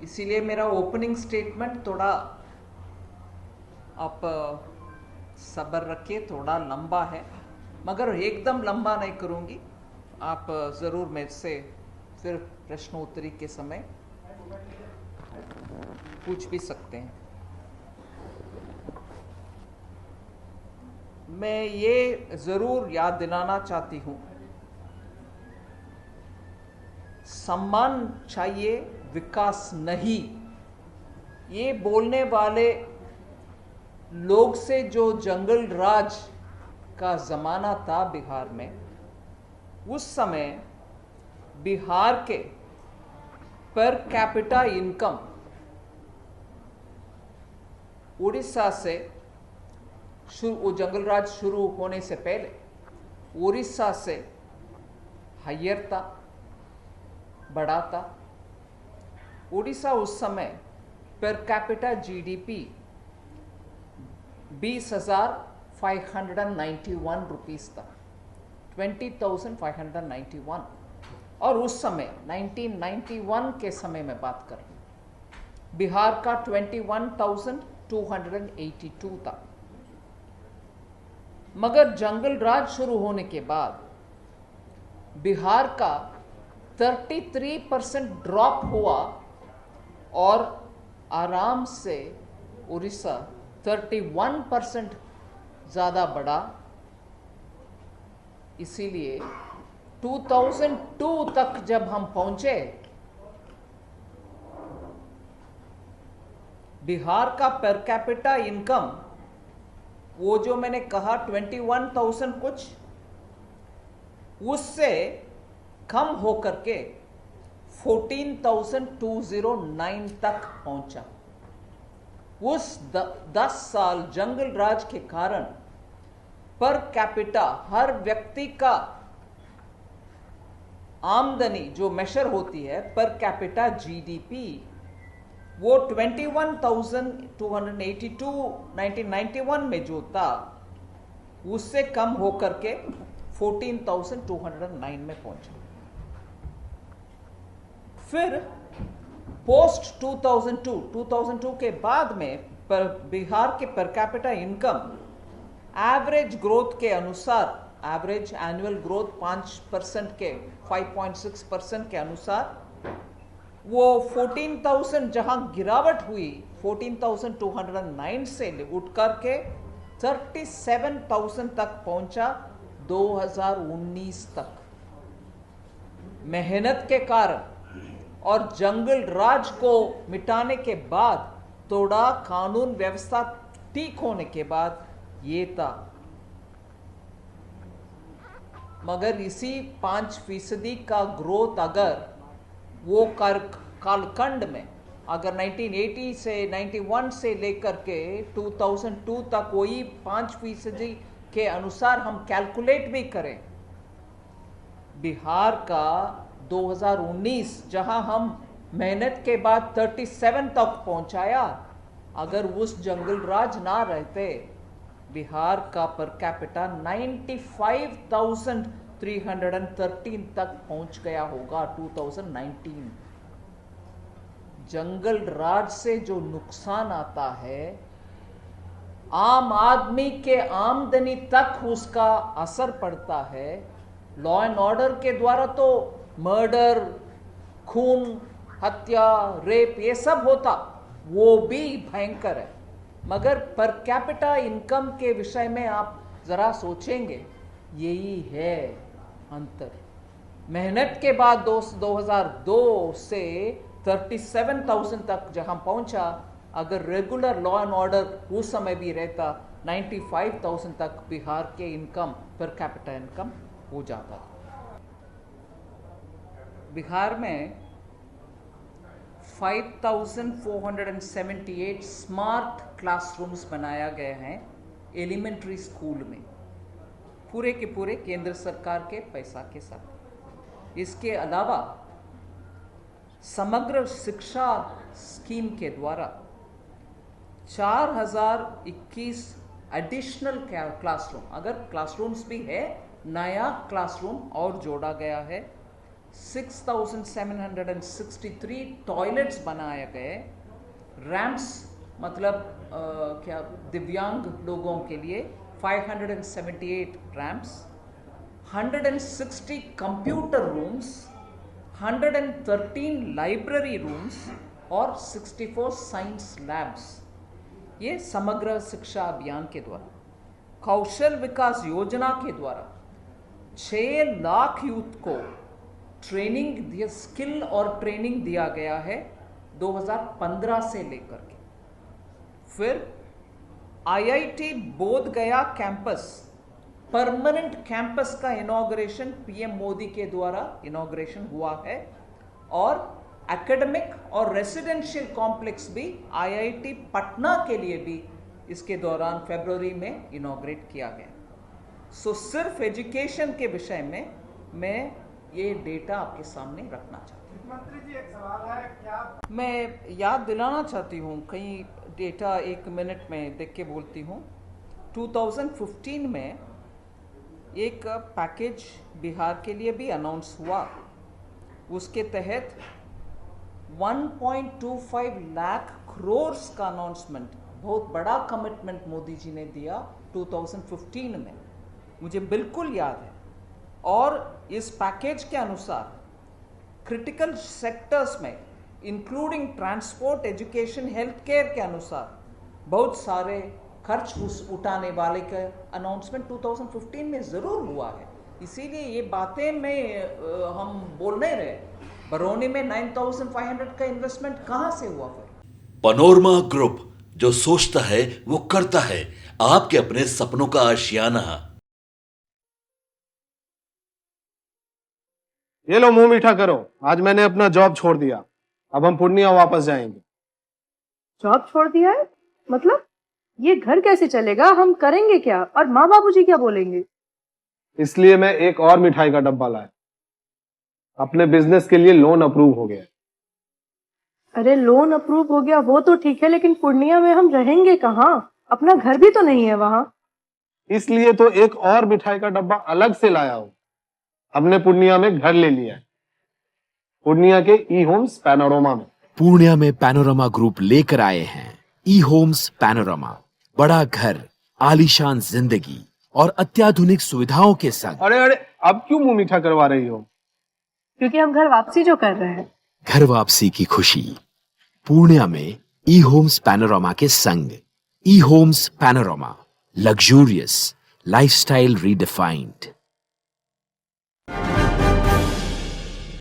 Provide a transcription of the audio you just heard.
इसीलिए मेरा opening statement थोड़ा आप सब्र रखिए, थोड़ा लंबा है, मगर एकदम लंबा नहीं करूंगी। आप ज़रूर मेरे से फिर प्रश्नोत्तरी के समय पूछ भी सकते हैं। मैं ये ज़रूर याद दिलाना चाहती हूँ, सम्मान चाहिए, विकास नहीं। ये बोलने वाले लोग से जो जंगल राज का ज़माना था बिहार में, उस समय बिहार के पर कैपिटा इनकम उड़ीसा से वो जंगल राज शुरू होने से पहले उड़ीसा से हायर था, बड़ा था। उड़ीसा उस समय पर कैपिटा जीडीपी 20,591 रुपीस था, 20,591। और उस समय 1991 के समय में बात कर रही हूँ, बिहार का 21,282 था। मगर जंगल राज शुरू होने के बाद बिहार का 33% ड्रॉप हुआ और आराम से उड़ीसा 31% ज़्यादा बढ़ा। इसीलिए 2002 तक जब हम पहुंचे, बिहार का पर कैपिटा इनकम वो जो मैंने कहा 21,000 कुछ, उससे कम होकर के 14,209 तक पहुंचा। उस 10 साल जंगल राज के कारण पर कैपिटा, हर व्यक्ति का आमदनी जो मेजर होती है पर कैपिटा जीडीपी, वो 21,282 1991 में जो था उससे कम होकर के 14,209 में पहुंचा। फिर पोस्ट 2002 के बाद में पर बिहार के per capita income average growth के अनुसार, एवरेज एनुअल ग्रोथ 5% के 5.6% के अनुसार वो 14,000 जहां गिरावट हुई 14,209 से उठ करके 37,000 तक पहुंचा 2019 तक। मेहनत के कारण और जंगल राज को मिटाने के बाद, थोड़ा कानून व्यवस्था ठीक होने के बाद ये था। मगर इसी 5% का ग्रोथ अगर वो कालखंड में अगर 1980 से 91 से लेकर के 2002 तक वही 5% के अनुसार हम कैलकुलेट भी करें, बिहार का 2019 जहां हम मेहनत के बाद 37 तक पहुंचाया, अगर उस जंगल राज ना रहते बिहार का पर कैपिटा 95,313 तक पहुंच गया होगा 2019। जंगल राज से जो नुकसान आता है, आम आदमी के आमदनी तक उसका असर पड़ता है। लॉ एंड ऑर्डर के द्वारा तो मर्डर, खून, हत्या, रेप ये सब होता, वो भी भयंकर है। मगर पर कैपिटा इनकम के विषय में आप जरा सोचेंगे, यही है अंतर। मेहनत के बाद 2002 से 37,000 तक जहां पहुंचा, अगर रेगुलर लॉ एंड ऑर्डर उस समय भी रहता 95,000 तक बिहार के इनकम पर कैपिटा इनकम हो जाता था। बिहार में 5,478 स्मार्ट क्लासरूम्स बनाया गए हैं एलिमेंट्री स्कूल में, पूरे के पूरे केंद्र सरकार के पैसा के साथ। इसके अलावा समग्र शिक्षा स्कीम के द्वारा 4,021 एडिशनल क्लासरूम, अगर क्लासरूम्स भी है, नया क्लासरूम और जोड़ा गया है। 6,763 टॉयलेट्स बनाए गए, रैम्प्स मतलब क्या दिव्यांग लोगों के लिए 578 ramps, 160 computer rooms, 113 library rooms और 64 साइंस लैब्स। ये समग्र शिक्षा अभियान के द्वारा। कौशल विकास योजना के द्वारा 6 लाख यूथ को ट्रेनिंग, स्किल और ट्रेनिंग दिया गया है 2015 से लेकर के। फिर आईआईटी बोध गया कैंपस, परमानेंट कैंपस का इनॉग्रेशन पीएम मोदी के द्वारा इनॉग्रेशन हुआ है, और एकेडमिक और रेसिडेंशियल कॉम्प्लेक्स भी आईआईटी पटना के लिए भी इसके दौरान फरवरी में इनॉग्रेट किया गया। सो सिर्फ एजुकेशन के विषय में मैं ये डेटा आपके सामने रखना चाहती हूँ। मंत्री जी, एक सवाल है, क्या मैं याद दिलाना चाहती हूँ, कई डेटा 1 मिनट में देख के बोलती हूँ। 2015 में एक पैकेज बिहार के लिए भी अनाउंस हुआ, उसके तहत 1.25 लाख करोड़ का अनाउंसमेंट, बहुत बड़ा कमिटमेंट मोदी जी ने दिया 2015 में, मुझे बिल्कुल याद है। और इस पैकेज के अनुसार क्रिटिकल सेक्टर्स में including transport, education, health care के अनुसार बहुत सारे खर्च उठाने वाले का अनाउंसमेंट 2015 में ज़रूर हुआ है। इसीलिए ये बातें में हम बोल नहीं रहे। बरौनी में 9,500 का इन्वेस्टमेंट कहाँ से हुआ फिर? पैनोरमा ग्रुप, जो सोचता है वो करता है। आपके अपने सपनों का आशियाना। ये लो, मुंह मीठा करो। आज मैंने अपना जॉब छोड़ दिया, अब हम पूर्णिया वापस जाएंगे। जॉब छोड़ दिया है? मतलब ये घर कैसे चलेगा? हम करेंगे क्या? और माँ बाबूजी क्या बोलेंगे? इसलिए मैं एक और मिठाई का डब्बा लाया। अपने बिजनेस के लिए लोन अप्रूव हो गया। अरे लोन अप्रूव हो गया वो तो ठीक है, लेकिन पूर्णिया में हम रहेंगे कहाँ? अपना घर भी तो नहीं है वहाँ। इसलिए तो एक और मिठाई का डब्बा अलग से लाया हूँ। हमने पूर्णिया में घर ले लिया है, पूर्णिया के ई होम्स पैनोरमा में। पूर्णिया में पैनोरमा ग्रुप लेकर आए हैं ई होम्स पैनोरमा। बड़ा घर, आलीशान जिंदगी और अत्याधुनिक सुविधाओं के संग। अरे अब क्यों मुंह मीठा करवा रही हो? क्योंकि हम घर वापसी जो कर रहे हैं। घर वापसी की खुशी पूर्णिया में ई होम्स पैनोरमा के संग। E homes panorama, luxurious lifestyle redefined.